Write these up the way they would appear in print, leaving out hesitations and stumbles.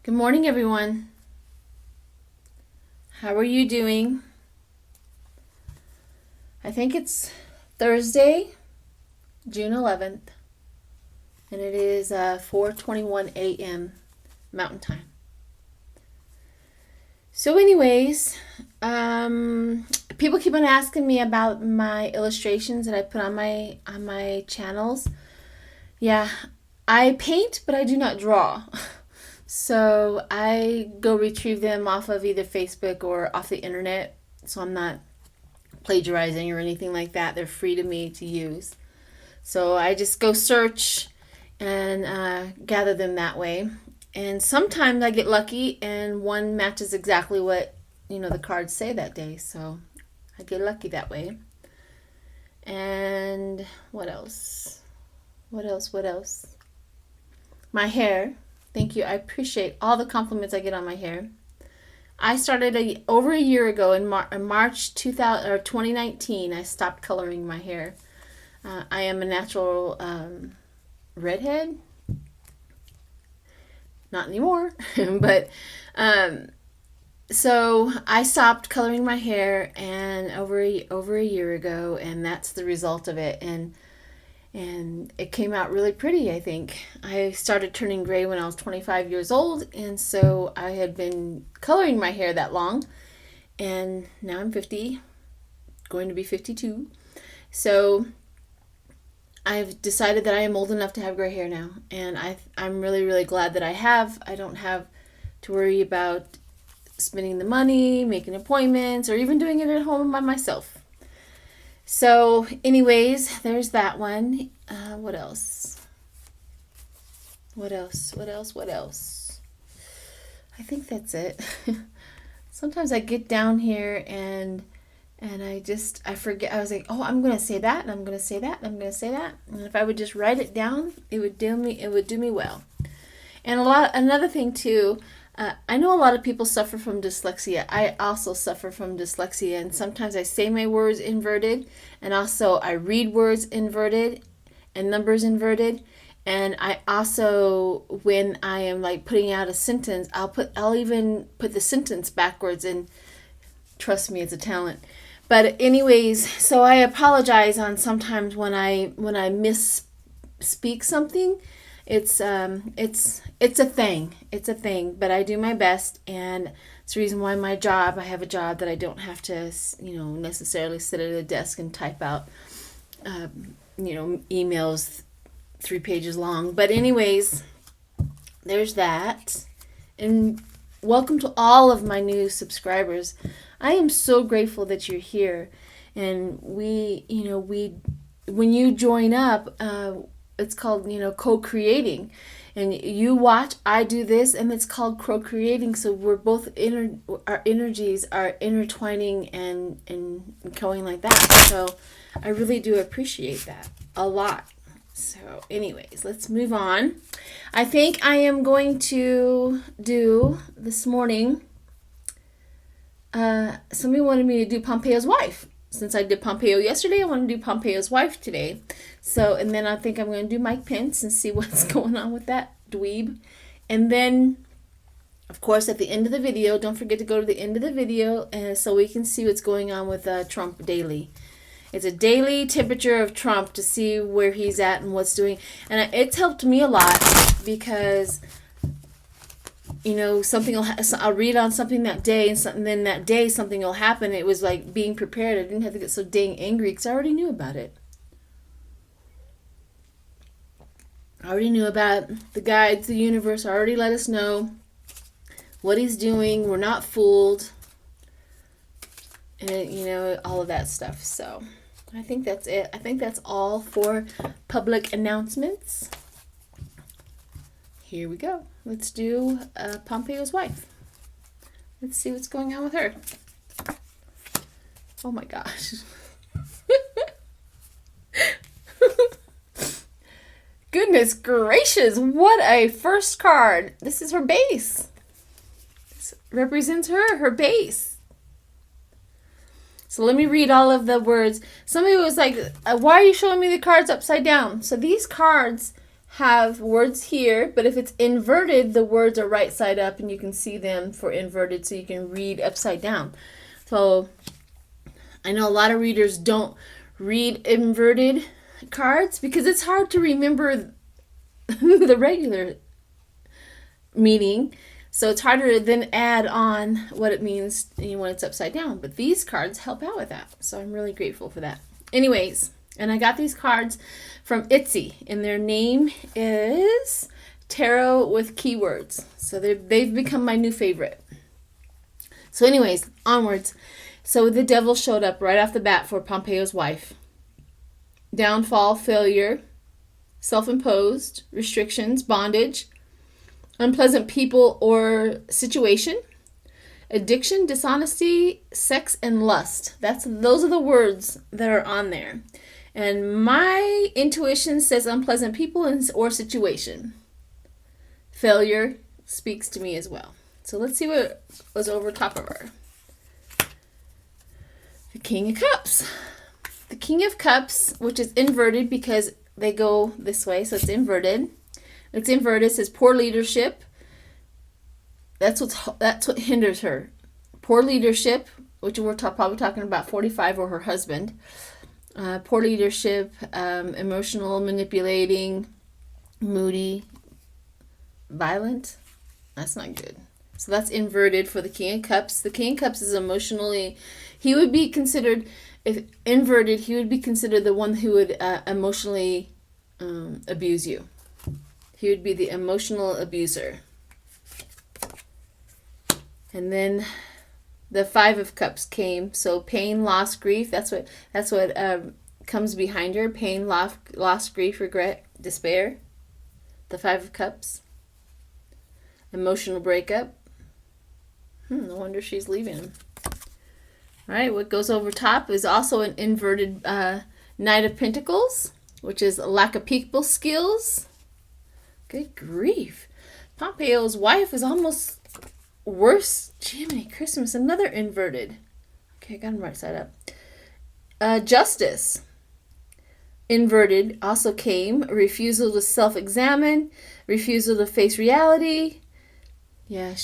Good morning, everyone. How are you doing? I think it's Thursday, June 11th, and it is 4:21 a.m. Mountain Time. So anyways, people keep on asking me about my illustrations that I put on my channels. Yeah, I paint, but I do not draw. So I go retrieve them off of either Facebook or off the internet. So I'm not plagiarizing or anything like that. They're free to me to use. So I just go search and gather them that way. And sometimes I get lucky and one matches exactly what, the cards say that day. So I get lucky that way. And what else? What else? My hair. Thank you. I appreciate all the compliments I get on my hair. I started over a year ago in March 2019. I stopped coloring my hair. I am a natural redhead. Not anymore, but so I stopped coloring my hair and over a year ago, and that's the result of it. And it came out really pretty, I think. I started turning gray when I was 25 years old, and so I had been coloring my hair that long, and now I'm 50, going to be 52. So I've decided that I am old enough to have gray hair now, and I'm really, really glad that I have. I don't have to worry about spending the money, making appointments, or even doing it at home by myself. So, anyways, there's that one. What else? What else? I think that's it. Sometimes I get down here and I forget. I was like, oh, I'm gonna say that, and I'm gonna say that, and I'm gonna say that. And if I would just write it down, it would do me well. And another thing too. I know a lot of people suffer from dyslexia. I also suffer from dyslexia, and sometimes I say my words inverted, and also I read words inverted and numbers inverted. And I also, when I am like putting out a sentence, I'll even put the sentence backwards, and trust me, it's a talent. But anyways, so I apologize on sometimes when I misspeak something. It's a thing. It's a thing, but I do my best, and it's the reason why I have a job that I don't have to, necessarily sit at a desk and type out, emails 3 pages long. But anyways, there's that. And welcome to all of my new subscribers. I am so grateful that you're here, and when you join up, it's called, co-creating. And you watch, I do this, and it's called co-creating. So we're both, our energies are intertwining and going like that. So I really do appreciate that a lot. So anyways, let's move on. I think I am going to do this morning, somebody wanted me to do Pompeo's wife. Since I did Pompeo yesterday, I want to do Pompeo's wife today. So, and then I think I'm going to do Mike Pence and see what's going on with that dweeb. And then, of course, at the end of the video, don't forget to go to the end of the video so we can see what's going on with Trump daily. It's a daily temperature of Trump to see where he's at and what's doing. And it's helped me a lot because, I'll read on something that day, and then that day something will happen. It was like being prepared. I didn't have to get so dang angry because I already knew about it. I already knew about the guides, the universe already let us know what he's doing. We're not fooled. And, all of that stuff. So I think that's it. I think that's all for public announcements. Here we go. Let's do Pompeo's wife. Let's see what's going on with her. Oh my gosh. Goodness gracious, what a first card. This is her base. This represents her base. So let me read all of the words. Somebody was like, why are you showing me the cards upside down? So these cards have words here, but if it's inverted, the words are right side up and you can see them for inverted, so you can read upside down. So I know a lot of readers don't read inverted cards because it's hard to remember the regular meaning. So it's harder to then add on what it means when it's upside down. But these cards help out with that. So I'm really grateful for that. Anyways, and I got these cards from Etsy, and their name is Tarot with Keywords. So they've become my new favorite. So anyways, onwards. So the devil showed up right off the bat for Pompeo's wife. Downfall, failure, self-imposed, restrictions, bondage, unpleasant people or situation, addiction, dishonesty, sex, and lust. Those are the words that are on there. And my intuition says unpleasant people or situation. Failure speaks to me as well. So let's see what was over top of her. The King of Cups. The King of Cups, which is inverted because they go this way, so it's inverted. It's inverted. It says poor leadership. That's what hinders her. Poor leadership, which we're probably talking about 45 or her husband. Poor leadership, emotional, manipulating, moody, violent. That's not good. So that's inverted for the King of Cups. The King of Cups is emotionally, he would be considered, if inverted, he would be considered the one who would emotionally abuse you. He would be the emotional abuser. And then the Five of Cups came. So pain, loss, grief. That's what comes behind her. Pain, loss, grief, regret, despair. The Five of Cups. Emotional breakup. No wonder she's leaving him. All right, what goes over top is also an inverted Knight of Pentacles, which is lack of people skills. Good grief. Pompeo's wife is almost worse. Jiminy Christmas, another inverted. Okay, I got him right side up. Justice. Inverted also came. Refusal to self-examine. Refusal to face reality. Yeah,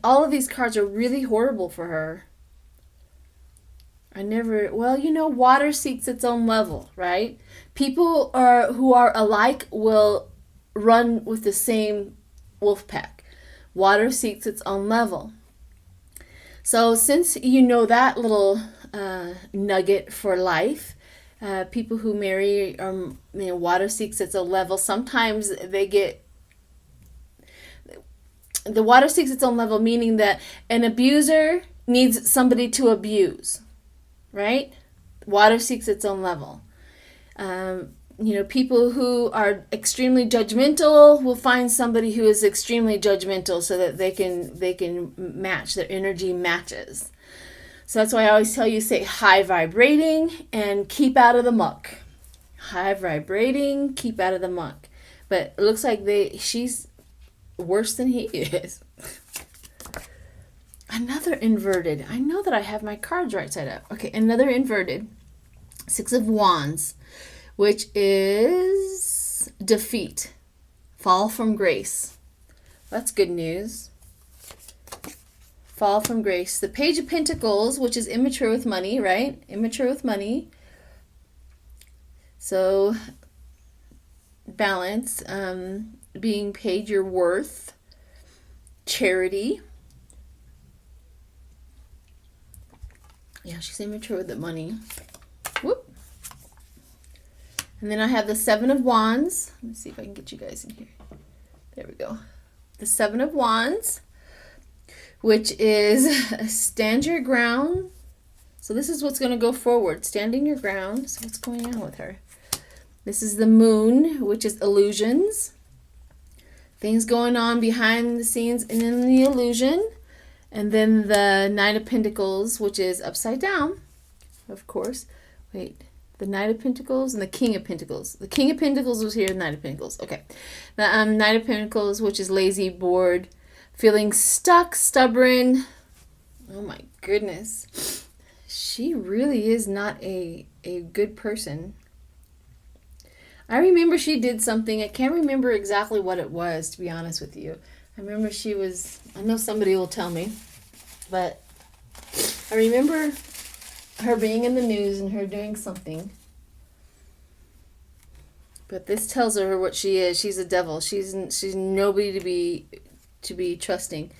all of these cards are really horrible for her. Water seeks its own level, right? People who are alike will run with the same wolf pack. Water seeks its own level. So since you know that little nugget for life, people who marry, water seeks its own level, sometimes the water seeks its own level, meaning that an abuser needs somebody to abuse, right? Water seeks its own level. People who are extremely judgmental will find somebody who is extremely judgmental so that they can match, their energy matches. So that's why I always tell you, say high vibrating and keep out of the muck. High vibrating, keep out of the muck. But it looks like she's worse than he is. Another inverted. I know that I have my cards right side up. Okay, another inverted. Six of Wands, which is defeat, fall from grace. That's good news. Fall from grace. The Page of Pentacles, which is immature with money, right? Immature with money. So balance, being paid your worth, charity. Yeah, she's immature with the money. Whoop. And then I have the Seven of Wands. Let me see if I can get you guys in here. There we go. The Seven of Wands, which is stand your ground. So this is what's going to go forward. Standing your ground. So what's going on with her? This is the Moon, which is illusions. Things going on behind the scenes and in the illusion. And then the Knight of Pentacles, which is upside down, of course. Wait, the Knight of Pentacles and the King of Pentacles. The King of Pentacles was here, the Knight of Pentacles. Okay. The Knight of Pentacles, which is lazy, bored, feeling stuck, stubborn. Oh my goodness. She really is not a good person. I remember she did something. I can't remember exactly what it was, to be honest with you. I remember she was, I know somebody will tell me, but I remember her being in the news and her doing something. But this tells her what she is. She's a devil. She's nobody to be trusting.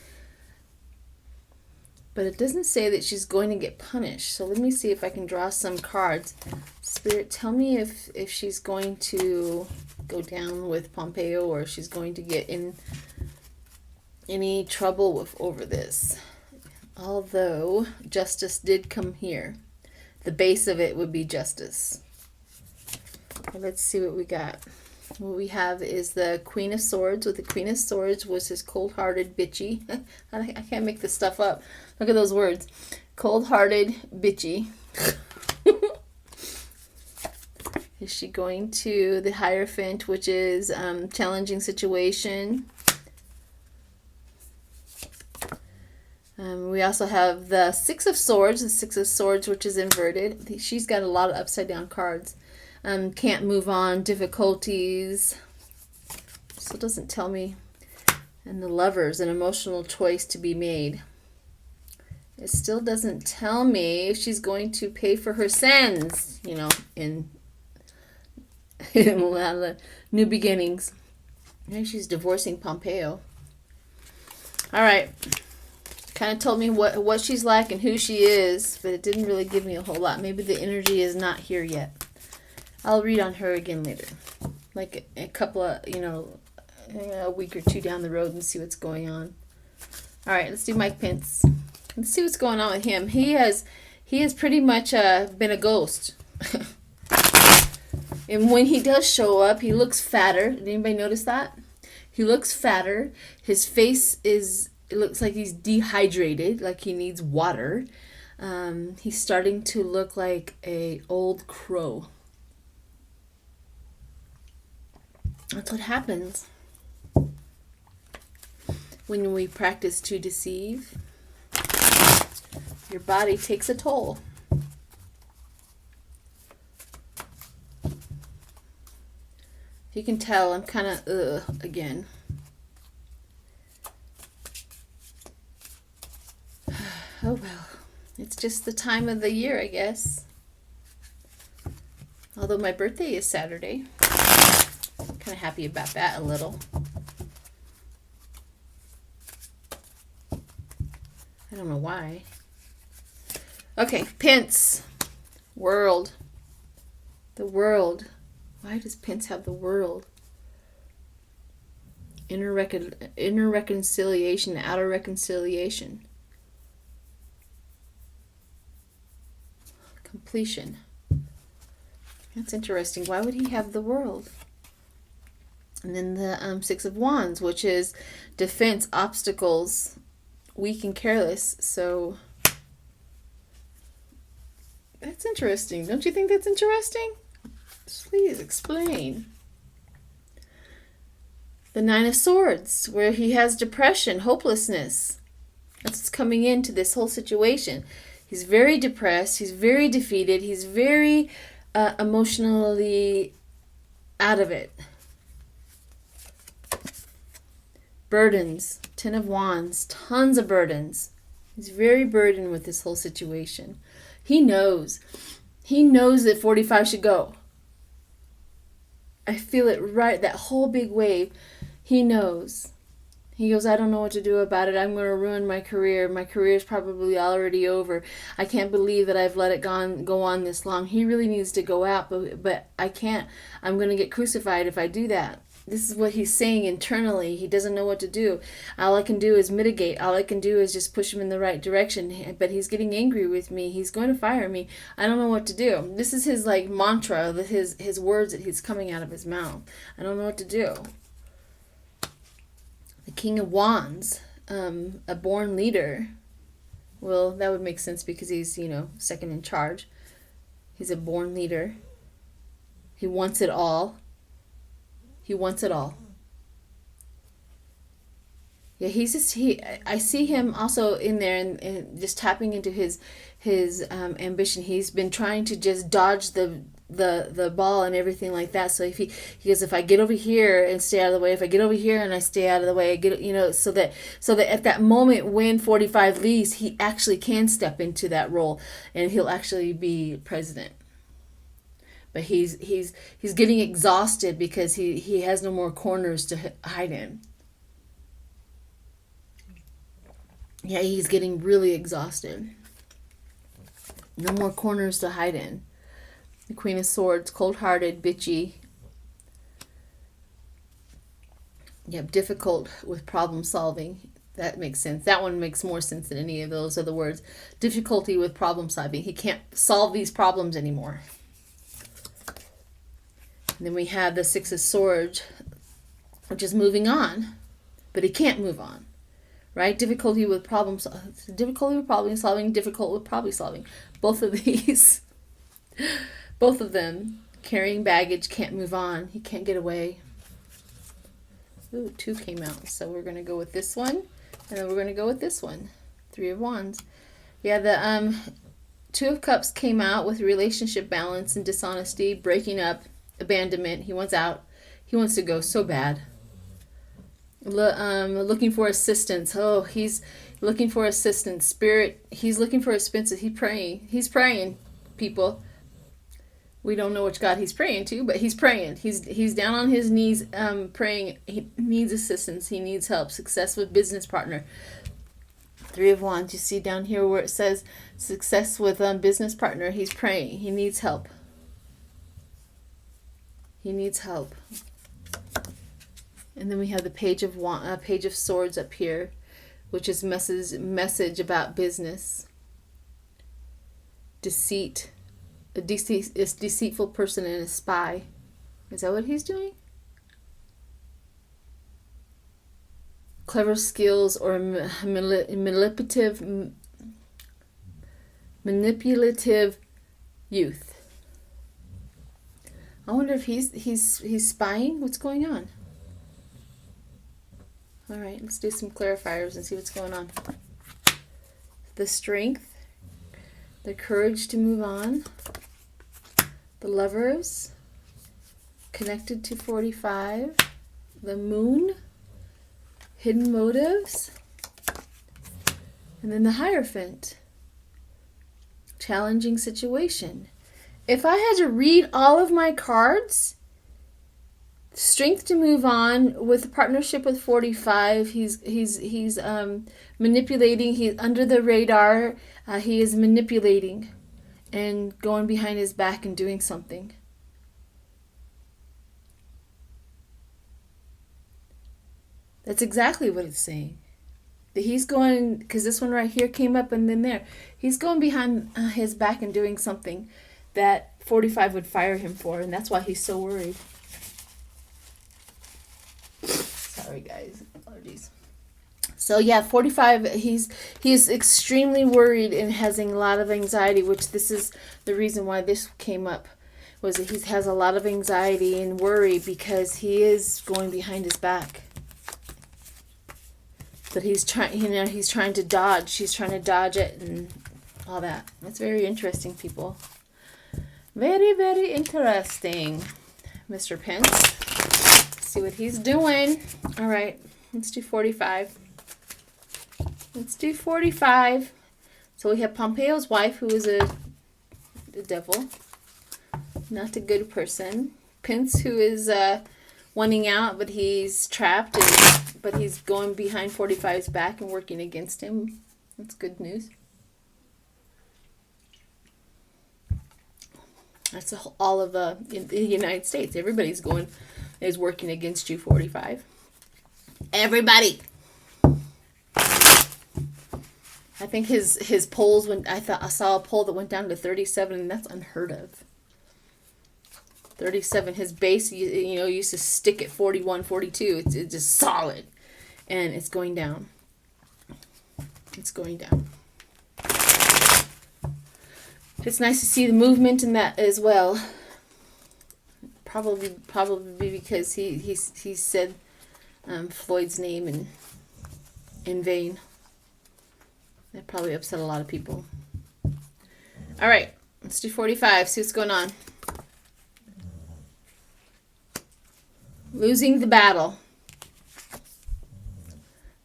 But it doesn't say that she's going to get punished. So let me see if I can draw some cards. Spirit, tell me if she's going to go down with Pompeo, or if she's going to get in any trouble over this. Although justice did come here. The base of it would be justice. Okay, let's see what we got. What we have is the Queen of Swords. With the Queen of Swords was his cold-hearted, bitchy. I can't make this stuff up. Look at those words. Cold-hearted, bitchy. Is she going to the Hierophant, which is challenging situation? We also have the Six of Swords. The Six of Swords, which is inverted. She's got a lot of upside-down cards. Can't move on, difficulties. Still doesn't tell me. And the Lovers, an emotional choice to be made. It still doesn't tell me if she's going to pay for her sins, you know, in new beginnings. Maybe she's divorcing Pompeo. All right. Kind of told me what she's like and who she is, but it didn't really give me a whole lot. Maybe the energy is not here yet. I'll read on her again later. Like a couple of, a week or two down the road and see what's going on. All right, let's do Mike Pence. Let's see what's going on with him. He has pretty much been a ghost. And when he does show up, he looks fatter. Did anybody notice that? He looks fatter. His face it looks like he's dehydrated, like he needs water. He's starting to look like a old crow. That's what happens when we practice to deceive. Your body takes a toll. You can tell I'm kind of again. Oh well, it's just the time of the year, I guess. Although my birthday is Saturday. Kind of happy about that a little. I don't know why. Okay, Pence. World. The world. Why does Pence have the world? Inner reconciliation, outer reconciliation. Completion. That's interesting. Why would he have the world? And then the Six of Wands, which is defense, obstacles, weak and careless. So that's interesting. Don't you think that's interesting? Please explain. The Nine of Swords, where he has depression, hopelessness. That's what's coming into this whole situation. He's very depressed. He's very defeated. He's very emotionally out of it. Burdens. Ten of Wands. Tons of burdens. He's very burdened with this whole situation. He knows. He knows that 45 should go. I feel it right. That whole big wave. He knows. He goes, I don't know what to do about it. I'm going to ruin my career. My career is probably already over. I can't believe that I've let it go on this long. He really needs to go out, but I can't. I'm going to get crucified if I do that. This is what he's saying internally. He doesn't know what to do. All I can do is mitigate. All I can do is just push him in the right direction. But he's getting angry with me. He's going to fire me. I don't know what to do. This is his mantra, his words that he's coming out of his mouth. I don't know what to do. The King of Wands, a born leader. Well, that would make sense because he's, second in charge. He's a born leader. He wants it all. He wants it all. Yeah, I see him also in there and just tapping into his ambition. He's been trying to just dodge the the ball and everything like that. So if he goes, if I get over here and stay out of the way, if I get over here and I stay out of the way, I get, so that at that moment when 45 leaves, he actually can step into that role and he'll actually be president. But he's getting exhausted because he has no more corners to hide in. Yeah, he's getting really exhausted. No more corners to hide in. The Queen of Swords, cold-hearted, bitchy. Yep, difficult with problem solving. That makes sense. That one makes more sense than any of those other words. Difficulty with problem solving. He can't solve these problems anymore. And then we have the Six of Swords, which is moving on, but he can't move on. Right? Difficult with problem solving, difficult with problem solving. Both of these. Both of them carrying baggage, can't move on. He can't get away. Ooh, 2 came out. So we're going to go with this one. And then we're going to go with this one. 3 of Wands. Yeah, the 2 of Cups came out with relationship balance and dishonesty, breaking up, abandonment. He wants out. He wants to go so bad. Looking for assistance. Oh, he's looking for assistance. Spirit, he's looking for assistance. He's praying, people. We don't know which God he's praying to, but he's praying. He's down on his knees praying. He needs assistance. He needs help. Success with business partner. 3 of Wands. You see down here where it says success with business partner. He's praying. He needs help. He needs help. And then we have the Page of Swords up here, which is message about business. Deceit. A deceitful person and a spy. Is that what he's doing? Clever skills or manipulative youth. I wonder if he's spying. What's going on? All right, let's do some clarifiers and see what's going on. The Strength, the courage to move on, the Lovers, connected to 45, the Moon, hidden motives, and then the Hierophant, challenging situation. If I had to read all of my cards, strength to move on with a partnership with 45. He's manipulating. He's under the radar. He is manipulating and going behind his back and doing something. That's exactly what it's saying. That he's going, because this one right here came up and then there. He's going behind his back and doing something that 45 would fire him for, and that's why he's so worried. Sorry guys, allergies. So yeah, 45, he's extremely worried and has a lot of anxiety, which this is the reason why this came up, was that he has a lot of anxiety and worry because he is going behind his back. But he's trying to dodge. He's trying to dodge it and all that. That's very interesting, people. Very, very interesting. Mr. Pence. See what he's doing. All right, let's do 45. Let's do 45. So we have Pompeo's wife, who is the devil, not a good person. Pence, who is wanting out, but he's trapped, but he's going behind 45's back and working against him. That's good news. That's all of in the United States. Everybody's is working against you, 45. Everybody. I think his polls I saw a poll that went down to 37, and that's unheard of. 37. His base, used to stick at 41, 42. It's just solid, and it's going down. It's going down. It's nice to see the movement in that as well. Probably because he said Floyd's name in vain. That probably upset a lot of people. All right, let's do 45. See what's going on. Losing the battle.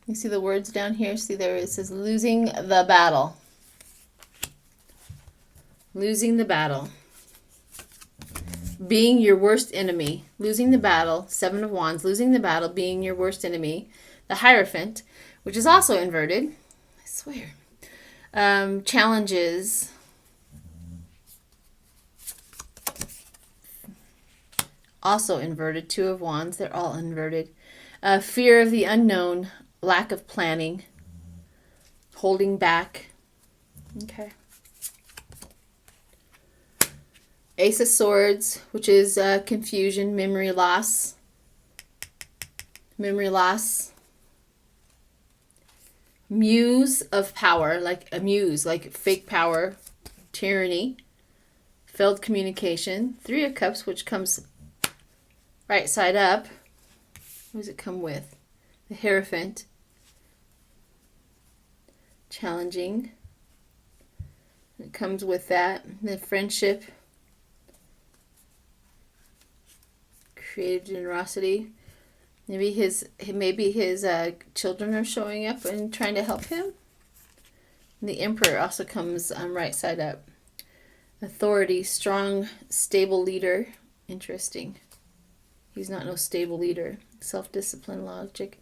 You see the words down here? See there it says losing the battle. Losing the battle. Being your worst enemy. Losing the battle. 7 of Wands. Losing the battle. Being your worst enemy. The Hierophant, which is also inverted. I swear. Challenges. Also inverted. 2 of Wands. They're all inverted. Fear of the unknown. Lack of planning. Holding back. Okay. Ace of Swords, which is confusion, memory loss. Memory loss. Muse of power, like a muse, like fake power. Tyranny. Failed communication. 3 of Cups, which comes right side up. What does it come with? The Hierophant. Challenging. It comes with that. The friendship. Creative generosity. Maybe his children are showing up and trying to help him. And the Emperor also comes right side up. Authority, strong, stable leader. Interesting. He's not no stable leader. Self-discipline, logic.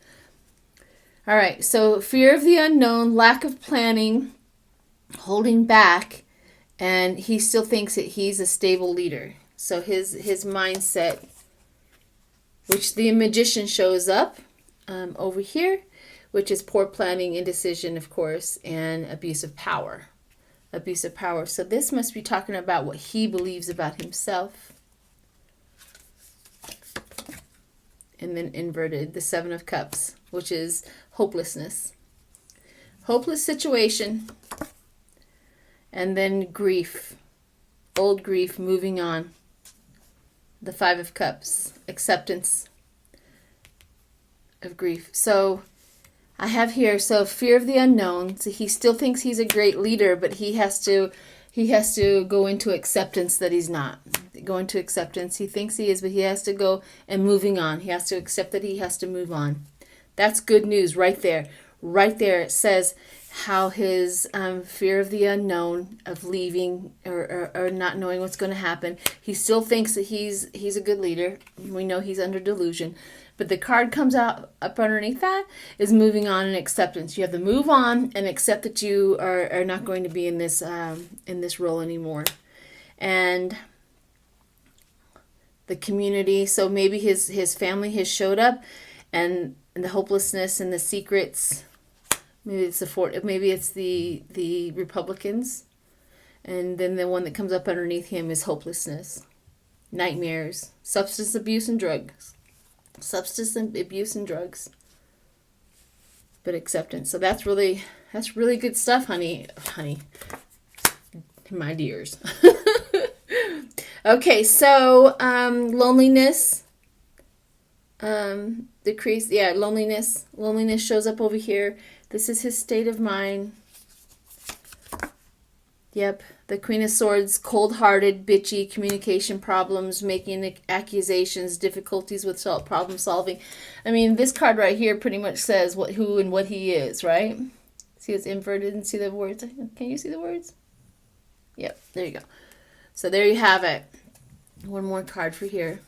All right, so fear of the unknown, lack of planning, holding back, and he still thinks that he's a stable leader. So his mindset, which the Magician shows up over here, which is poor planning, indecision, of course, and abuse of power. Abuse of power. So this must be talking about what he believes about himself. And then inverted, the 7 of Cups, which is hopelessness. Hopeless situation. And then grief. Old grief, moving on. The 5 of Cups, acceptance of grief. So I have here, so fear of the unknown. So he still thinks he's a great leader, but he has to go into acceptance that he's not. Go into acceptance. He thinks he is, but he has to go and moving on. He has to accept that he has to move on. That's good news right there. Right there it says how his fear of the unknown, of leaving or not knowing what's going to happen. He still thinks that he's a good leader. We know he's under delusion. But the card comes out up underneath that is moving on and acceptance. You have to move on and accept that you are not going to be in this role anymore. And the community, so maybe his family has showed up, and the hopelessness and the secrets. Maybe it's the Republicans, and then the one that comes up underneath him is hopelessness, nightmares, substance abuse and drugs, but acceptance. So that's really good stuff, honey, my dears. Okay, so loneliness, decrease. Yeah, loneliness shows up over here. This is his state of mind. Yep, the Queen of Swords, cold-hearted, bitchy, communication problems, making accusations, difficulties with problem solving. I mean, this card right here pretty much says who and what he is, right? See, it's inverted, and see the words. Can you see the words? Yep, there you go. So there you have it. One more card for here.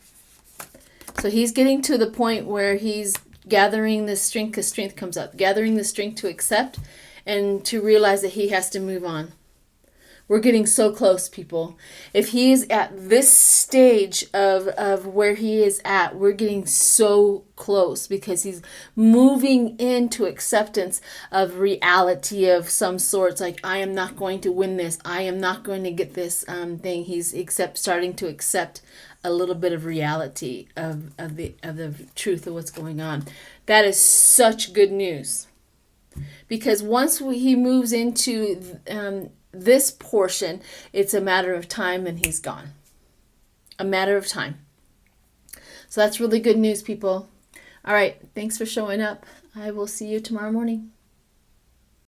So he's getting to the point where he's gathering the strength, because strength comes up. Gathering the strength to accept and to realize that he has to move on. We're getting so close, people. If he is at this stage of where he is at, we're getting so close because he's moving into acceptance of reality of some sorts. Like, I am not going to win this. I am not going to get this thing. He's starting to accept a little bit of reality of the truth of what's going on. That is such good news. Because once he moves into this portion, it's a matter of time and he's gone. A matter of time. So that's really good news, people. All right. Thanks for showing up. I will see you tomorrow morning.